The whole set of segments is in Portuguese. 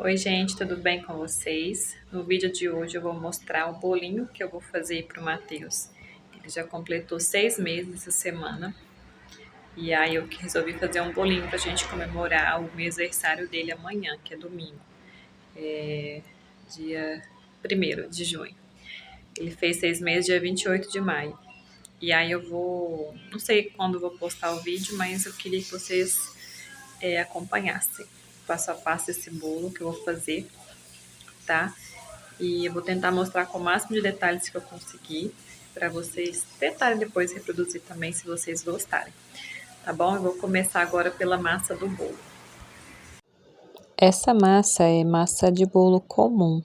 Oi gente, tudo bem com vocês? No vídeo de hoje eu vou mostrar o bolinho que eu vou fazer para o Matheus. Ele já completou 6 meses essa semana e aí eu resolvi fazer um bolinho para a gente comemorar o aniversário dele amanhã, que é domingo, dia 1º de junho. Ele fez 6 meses dia 28 de maio. E aí eu vou, não sei quando eu vou postar o vídeo, mas eu queria que vocês acompanhassem passo a passo esse bolo que eu vou fazer, tá? E eu vou tentar mostrar com o máximo de detalhes que eu conseguir, para vocês tentarem depois reproduzir também, se vocês gostarem. Tá bom? Eu vou começar agora pela massa do bolo. Essa massa é massa de bolo comum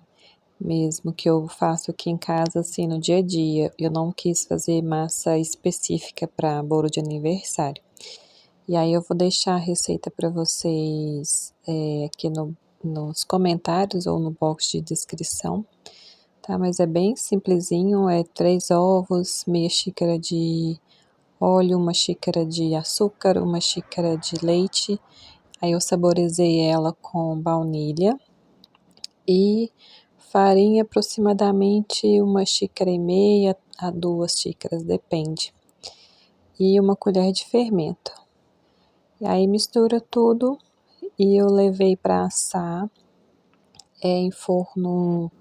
mesmo, que eu faço aqui em casa, assim, no dia a dia. Eu não quis fazer massa específica para bolo de aniversário. E aí eu vou deixar a receita para vocês aqui nos comentários ou no box de descrição, tá? Mas é bem simplesinho, 3 ovos, meia xícara de óleo, uma xícara de açúcar, uma xícara de leite. Aí eu saborizei ela com baunilha e farinha, aproximadamente 1,5 xícaras a 2 xícaras, depende. E uma colher de fermento. E aí mistura tudo e eu levei para assar em forno,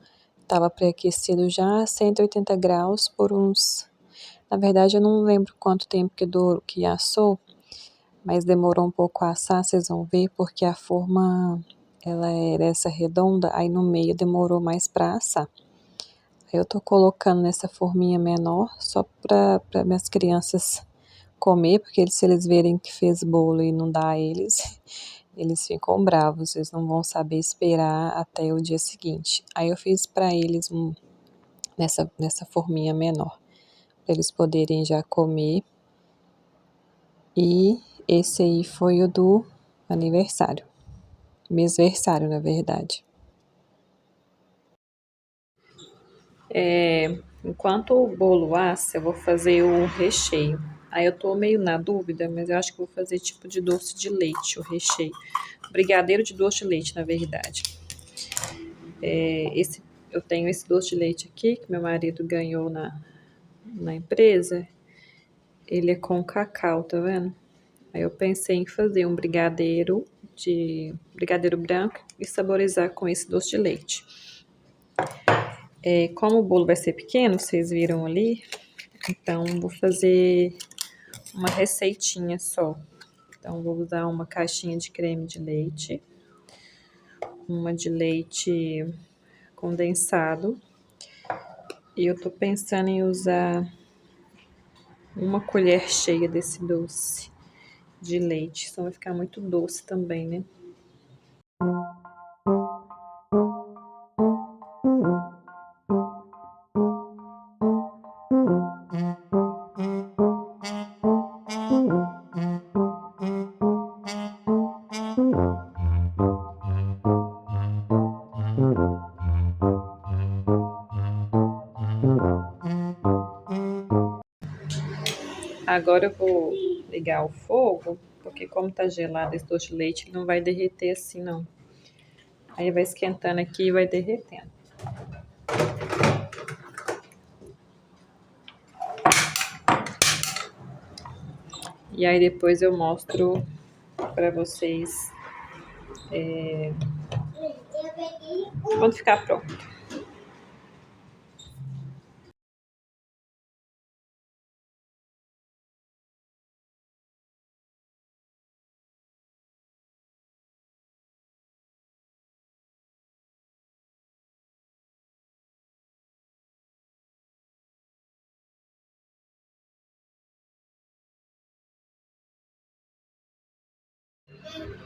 estava pré-aquecido já a 180 graus por uns... Na verdade eu não lembro quanto tempo que assou, mas demorou um pouco a assar, vocês vão ver, porque a forma ela era essa redonda, aí no meio demorou mais para assar. Aí eu tô colocando nessa forminha menor, só para minhas crianças comer, porque se eles verem que fez bolo e não dá a eles, eles ficam bravos, eles não vão saber esperar até o dia seguinte. Aí eu fiz para eles nessa forminha menor, para eles poderem já comer. E esse aí foi o do aniversário. Mesversário, na verdade. Enquanto o bolo assa, eu vou fazer o recheio. Aí eu tô meio na dúvida, mas eu acho que vou fazer tipo de doce de leite, o recheio. Brigadeiro de doce de leite, na verdade. Eu tenho esse doce de leite aqui, que meu marido ganhou na empresa. Ele é com cacau, tá vendo? Aí eu pensei em fazer um brigadeiro branco e saborizar com esse doce de leite. Como o bolo vai ser pequeno, vocês viram ali, então vou fazer uma receitinha só. Então vou usar uma caixinha de creme de leite, uma de leite condensado, e eu tô pensando em usar uma colher cheia desse doce de leite, senão vai ficar muito doce também, né? Agora eu vou ligar o fogo, porque como tá gelado esse doce de leite, ele não vai derreter assim, não. Aí vai esquentando aqui e vai derretendo. E aí depois eu mostro pra vocês quando ficar pronto.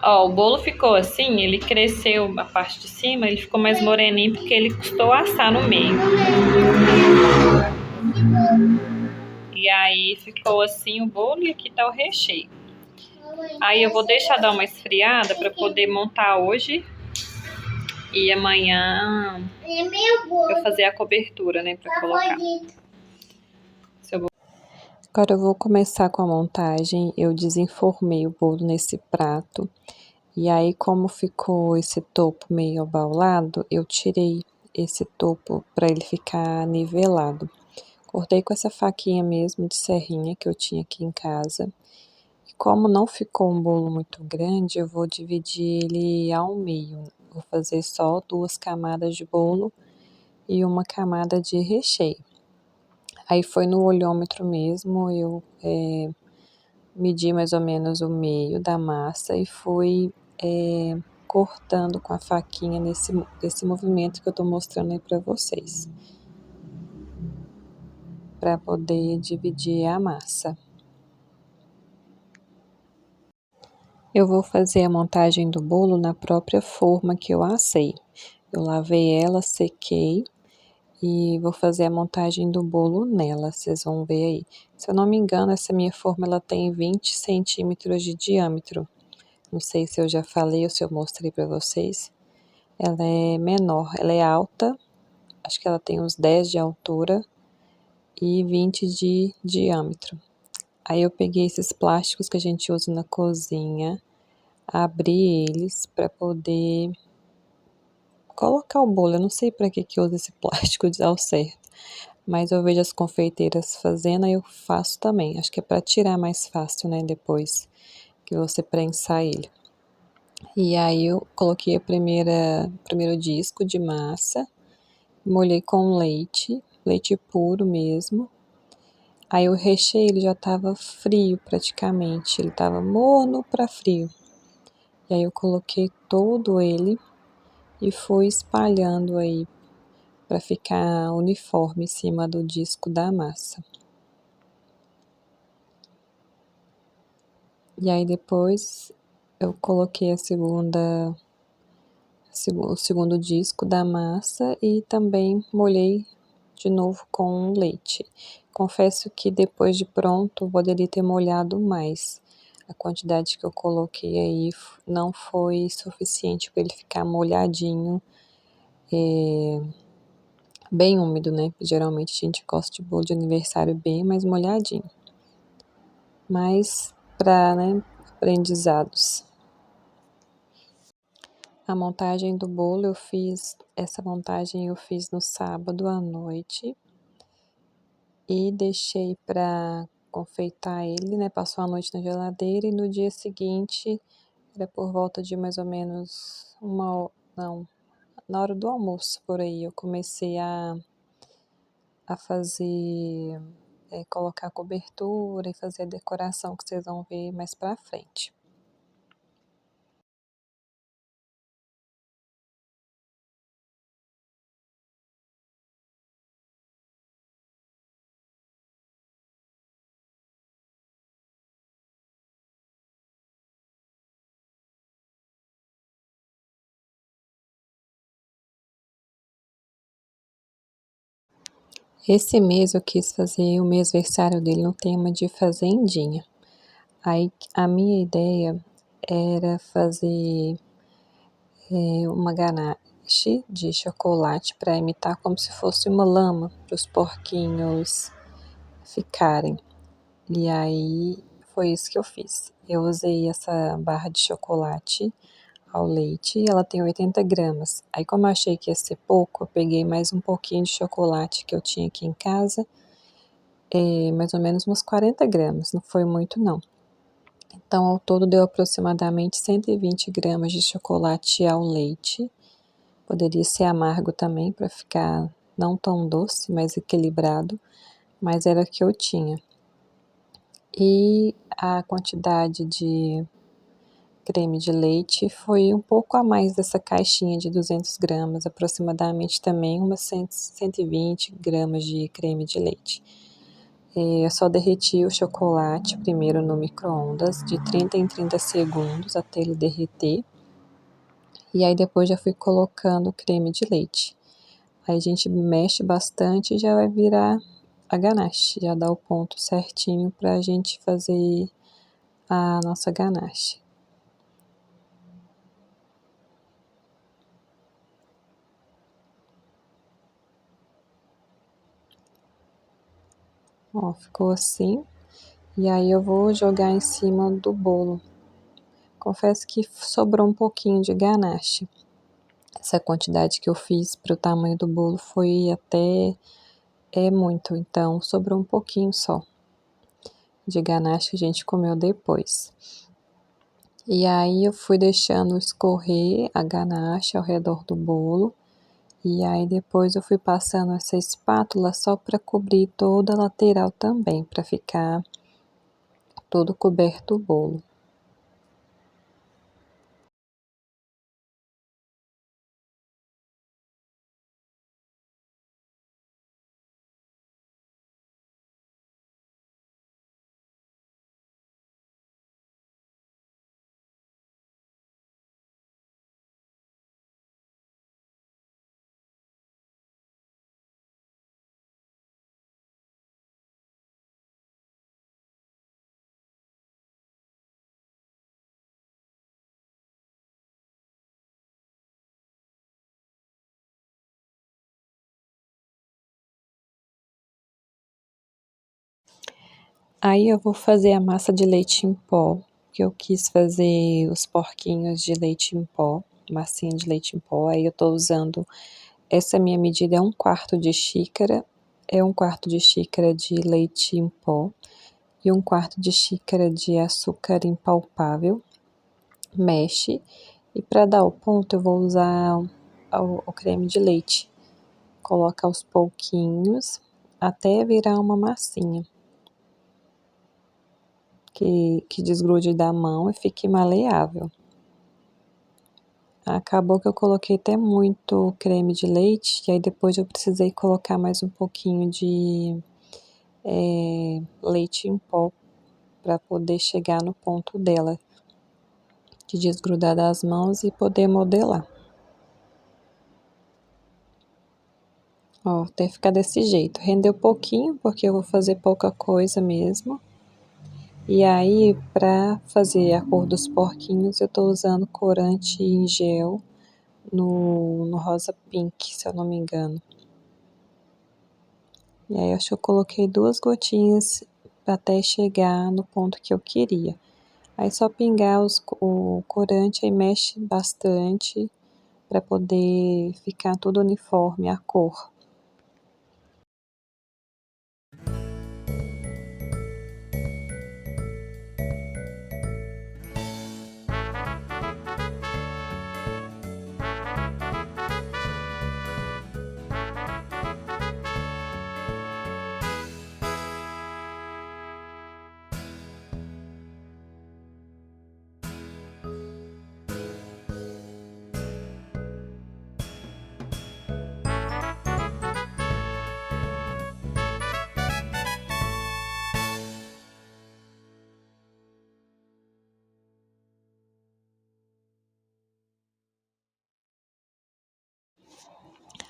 Ó, o bolo ficou assim, ele cresceu a parte de cima, ele ficou mais moreninho porque ele custou assar no meio. E aí ficou assim o bolo e aqui tá o recheio. Aí eu vou deixar dar uma esfriada para poder montar hoje e amanhã eu fazer a cobertura, né, para colocar. Agora eu vou começar com a montagem. Eu desenformei o bolo nesse prato E aí, como ficou esse topo meio abaulado, eu tirei esse topo para ele ficar nivelado. Cortei com essa faquinha mesmo de serrinha que eu tinha aqui em casa. E como não ficou um bolo muito grande, eu vou dividir ele ao meio. Vou fazer só 2 camadas de bolo e uma camada de recheio. Aí foi no olhômetro mesmo, eu medi mais ou menos o meio da massa e fui cortando com a faquinha nesse movimento que eu tô mostrando aí para vocês, para poder dividir a massa. Eu vou fazer a montagem do bolo na própria forma que eu assei. Eu lavei ela, sequei e vou fazer a montagem do bolo nela, vocês vão ver aí. Se eu não me engano, essa minha forma ela tem 20 centímetros de diâmetro. Não sei se eu já falei ou se eu mostrei para vocês. Ela é menor, ela é alta, acho que ela tem uns 10 de altura e 20 de diâmetro. Aí eu peguei esses plásticos que a gente usa na cozinha, abri eles para poder colocar o bolo. Eu não sei para que usa esse plástico ao certo, mas eu vejo as confeiteiras fazendo e eu faço também. Acho que é para tirar mais fácil, né, depois que você prensar ele. E aí eu coloquei primeiro disco de massa, molhei com leite puro mesmo. Aí o recheio ele já estava frio praticamente, ele estava morno para frio. E aí eu coloquei todo ele e fui espalhando aí para ficar uniforme em cima do disco da massa. E aí depois eu coloquei o segundo disco da massa e também molhei de novo com leite. Confesso que depois de pronto eu poderia ter molhado mais. A quantidade que eu coloquei aí não foi suficiente para ele ficar molhadinho, bem úmido, né? Geralmente a gente gosta de bolo de aniversário bem mais molhadinho. Mas para, né, aprendizados. A montagem do bolo essa montagem eu fiz no sábado à noite e deixei para confeitar ele, né? Passou a noite na geladeira e no dia seguinte, era por volta de mais ou menos não, na hora do almoço por aí, eu comecei a fazer, colocar cobertura e fazer a decoração que vocês vão ver mais pra frente. Esse mês eu quis fazer o mêsversário dele no tema de fazendinha. Aí a minha ideia era fazer uma ganache de chocolate para imitar como se fosse uma lama para os porquinhos ficarem. E aí foi isso que eu fiz. Eu usei essa barra de chocolate ao leite, ela tem 80 gramas. Aí, como eu achei que ia ser pouco, eu peguei mais um pouquinho de chocolate que eu tinha aqui em casa, mais ou menos uns 40 gramas, não foi muito não. Então, ao todo deu aproximadamente 120 gramas de chocolate ao leite. Poderia ser amargo também, para ficar não tão doce, mas equilibrado, mas era o que eu tinha. E a quantidade de creme de leite foi um pouco a mais dessa caixinha de 200 gramas, aproximadamente também umas 120 gramas de creme de leite. Eu só derreti o chocolate primeiro no micro-ondas, de 30 em 30 segundos até ele derreter. E aí depois já fui colocando o creme de leite. Aí a gente mexe bastante e já vai virar a ganache, já dá o ponto certinho pra gente fazer a nossa ganache. Ó, ficou assim. E aí eu vou jogar em cima do bolo Confesso que sobrou um pouquinho de ganache. Essa quantidade que eu fiz para o tamanho do bolo foi até muito, então sobrou um pouquinho só de ganache que a gente comeu depois. E aí eu fui deixando escorrer a ganache ao redor do bolo. E aí depois eu fui passando essa espátula só para cobrir toda a lateral também, para ficar todo coberto o bolo. Aí eu vou fazer a massa de leite em pó, que eu quis fazer os porquinhos de leite em pó, massinha de leite em pó. Aí eu tô usando, essa minha medida é 1/4 de xícara, é 1/4 de xícara de leite em pó e 1/4 de xícara de açúcar impalpável, mexe, e para dar o ponto eu vou usar o creme de leite. Coloca aos pouquinhos até virar uma massinha. Que desgrude da mão e fique maleável. Acabou que eu coloquei até muito creme de leite, e aí depois eu precisei colocar mais um pouquinho de leite em pó para poder chegar no ponto dela, de desgrudar das mãos e poder modelar. Ó, até ficar desse jeito. Rendeu pouquinho, porque eu vou fazer pouca coisa mesmo. E aí, para fazer a cor dos porquinhos, eu tô usando corante em gel no rosa pink, se eu não me engano. E aí, acho que eu coloquei 2 gotinhas até chegar no ponto que eu queria. Aí, só pingar o corante e mexe bastante para poder ficar tudo uniforme a cor.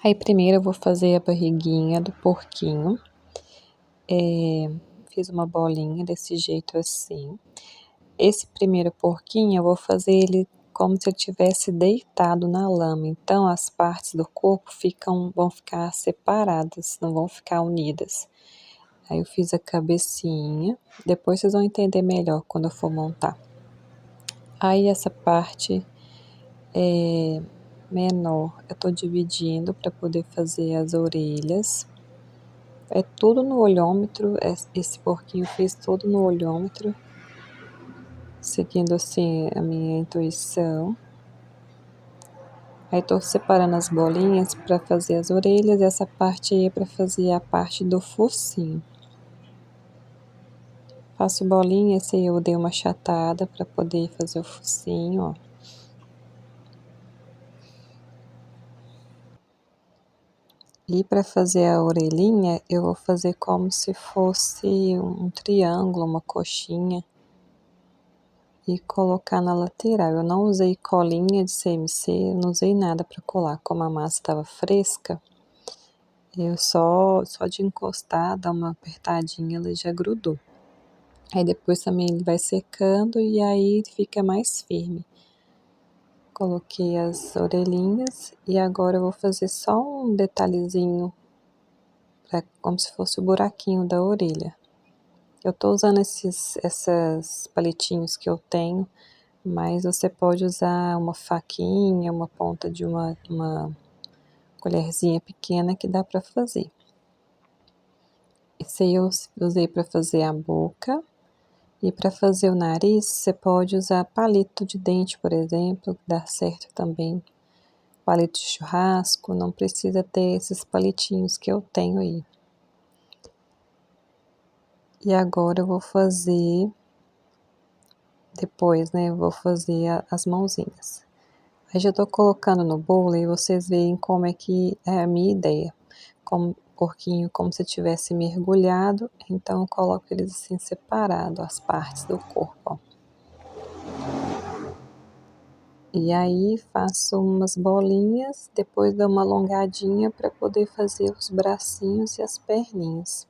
Aí primeiro eu vou fazer a barriguinha do porquinho. Fiz uma bolinha desse jeito assim. Esse primeiro porquinho eu vou fazer ele como se ele tivesse deitado na lama. Então as partes do corpo vão ficar separadas, não vão ficar unidas. Aí eu fiz a cabecinha, depois vocês vão entender melhor quando eu for montar. Aí essa parte menor eu tô dividindo para poder fazer as orelhas. É tudo no olhômetro, esse porquinho fez tudo no olhômetro, seguindo assim a minha intuição. Aí tô separando as bolinhas para fazer as orelhas, e essa parte aí é para fazer a parte do focinho. Faço bolinha, esse aí eu dei uma achatada para poder fazer o focinho, ó. E para fazer a orelhinha, eu vou fazer como se fosse um triângulo, uma coxinha, e colocar na lateral. Eu não usei colinha de CMC, eu não usei nada para colar, como a massa estava fresca, eu só de encostar, dar uma apertadinha, ela já grudou. Aí depois também ele vai secando e aí fica mais firme. Coloquei as orelhinhas e agora eu vou fazer só um detalhezinho, como se fosse o buraquinho da orelha. Eu tô usando esses palitinhos que eu tenho, mas você pode usar uma faquinha, uma ponta de uma colherzinha pequena que dá para fazer. Esse aí eu usei para fazer a boca. E para fazer o nariz, você pode usar palito de dente, por exemplo, que dá certo também. Palito de churrasco, não precisa ter esses palitinhos que eu tenho aí. E agora eu vou fazer, depois, né, eu vou fazer as mãozinhas. Aí já tô colocando no bolo e vocês veem como é que é a minha ideia. Como porquinho, como se tivesse mergulhado, então eu coloco eles assim separado, as partes do corpo, ó. E aí faço umas bolinhas, depois dou uma alongadinha para poder fazer os bracinhos e as perninhas.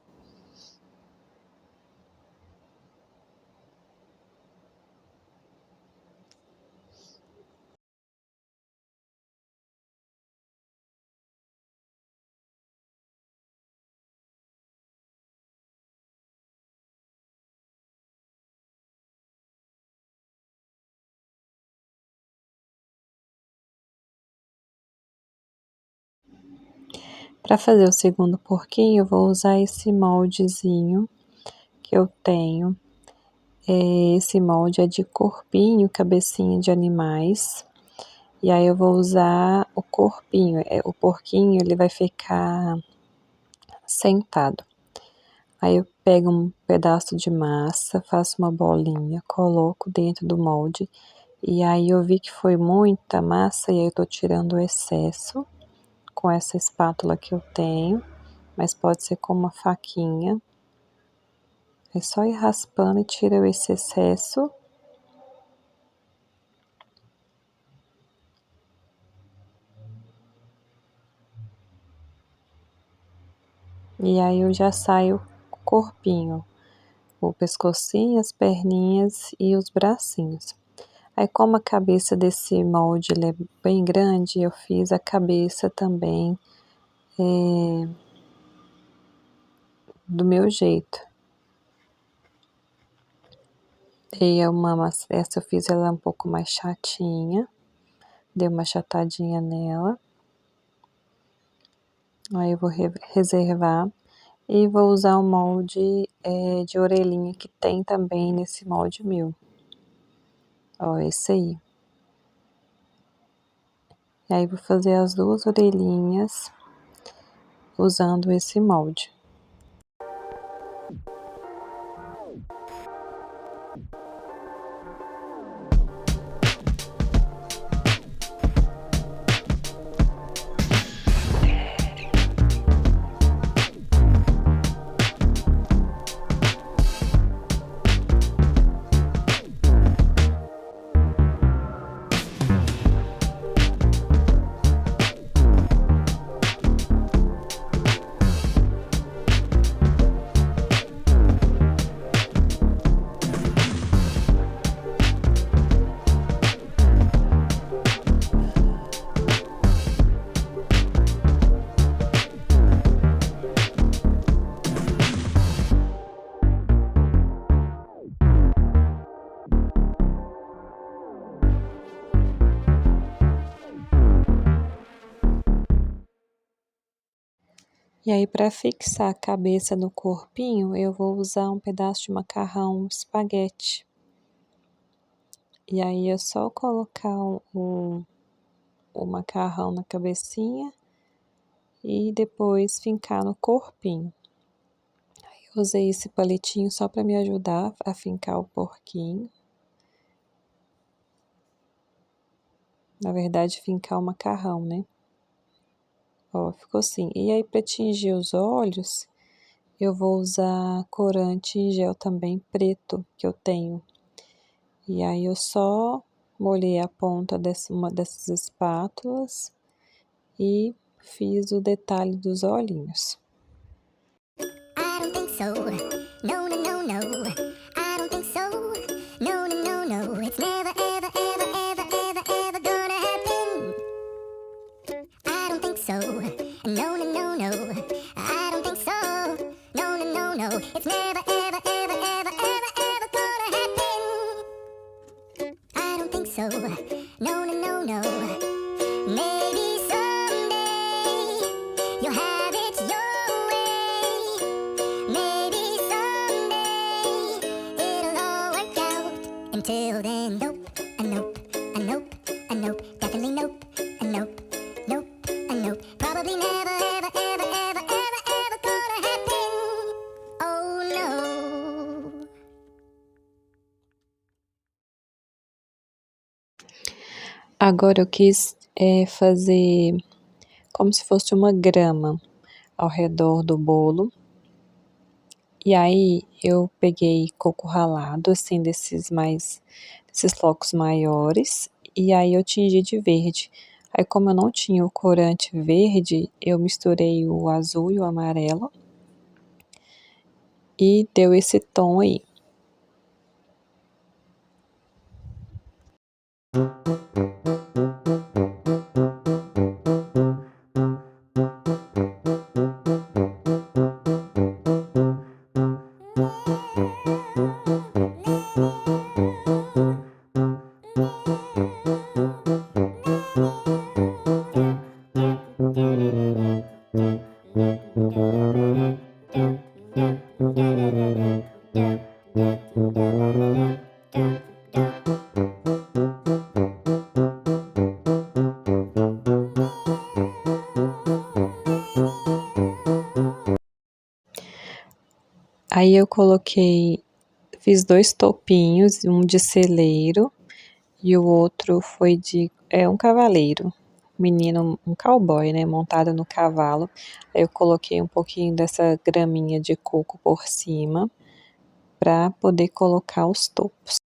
Para fazer o segundo porquinho, eu vou usar esse moldezinho que eu tenho. Esse molde é de corpinho, cabecinha de animais. E aí eu vou usar o corpinho, o porquinho ele vai ficar sentado. Aí eu pego um pedaço de massa, faço uma bolinha, coloco dentro do molde. E aí eu vi que foi muita massa e aí eu tô tirando o excesso com essa espátula que eu tenho, mas pode ser com uma faquinha. É só ir raspando e tira esse excesso. E aí eu já saio o corpinho, o pescocinho, as perninhas e os bracinhos. Aí como a cabeça desse molde ele é bem grande, eu fiz a cabeça também do meu jeito. Essa eu fiz ela um pouco mais chatinha, dei uma achatadinha nela. Aí eu vou reservar e vou usar o molde de orelhinha que tem também nesse molde meu. Ó, esse aí. E aí vou fazer as duas orelhinhas usando esse molde. E aí, para fixar a cabeça no corpinho, eu vou usar um pedaço de macarrão espaguete. E aí é só colocar o macarrão na cabecinha e depois fincar no corpinho. Aí eu usei esse palitinho só para me ajudar a fincar o porquinho. Na verdade, fincar o macarrão, né? Ó, ficou assim. E aí, para tingir os olhos, eu vou usar corante em gel também preto que eu tenho. E aí eu só molhei a ponta uma dessas espátulas e fiz o detalhe dos olhinhos. I don't think so. No, no, no, no. I don't think so. No, no, no, no. It's never, ever, ever, ever, ever, ever gonna happen. I don't think so. No, no, no, no. I don't think so. No, no, no, no. It's never, ever, ever, ever, ever, ever gonna happen. I don't think no, no, no, no. Maybe someday you'll have it your way. Maybe someday it'll all work out. Until then, nope, a nope, a nope, a nope, definitely nope, a nope, nope, a nope. Probably never, ever, ever, ever, ever, ever gonna happen. Oh no. Agora eu quis fazer como se fosse uma grama ao redor do bolo. E aí eu peguei coco ralado, assim, desses flocos maiores, e aí eu tingi de verde. Aí como eu não tinha o corante verde, eu misturei o azul e o amarelo e deu esse tom aí. Aí eu fiz 2 topinhos, um de celeiro e o outro foi de um cavaleiro, menino, um cowboy, né, montado no cavalo. Aí eu coloquei um pouquinho dessa graminha de coco por cima para poder colocar os topos.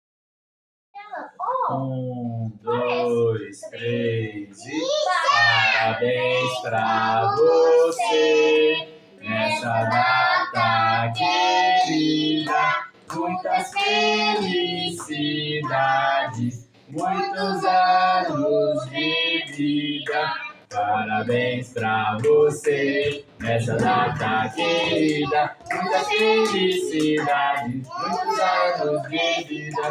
1, 2, 3 e parabéns pra você nessa data querida. Muitas felicidades, muitos anos de vida. Parabéns pra você nessa data querida. Muitas felicidades, muitos anos de vida.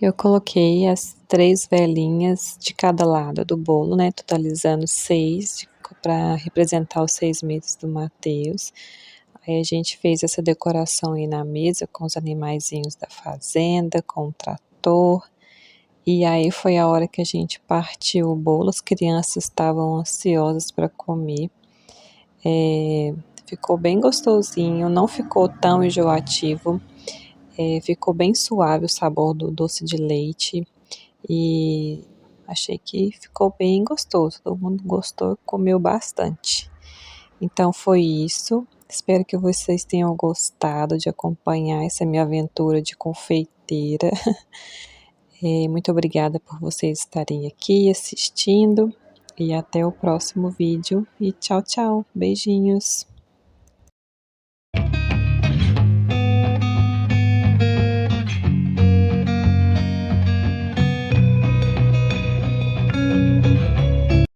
Eu coloquei as 3 velinhas de cada lado do bolo, né, totalizando 6 para representar os 6 meses do Mateus. Aí a gente fez essa decoração aí na mesa com os animaizinhos da fazenda, com o trator. E aí foi a hora que a gente partiu o bolo, as crianças estavam ansiosas para comer. Ficou bem gostosinho, não ficou tão enjoativo. Ficou bem suave o sabor do doce de leite e achei que ficou bem gostoso. Todo mundo gostou, comeu bastante. Então foi isso. Espero que vocês tenham gostado de acompanhar essa minha aventura de confeiteira. Muito obrigada por vocês estarem aqui assistindo e até o próximo vídeo. E tchau, tchau. Beijinhos.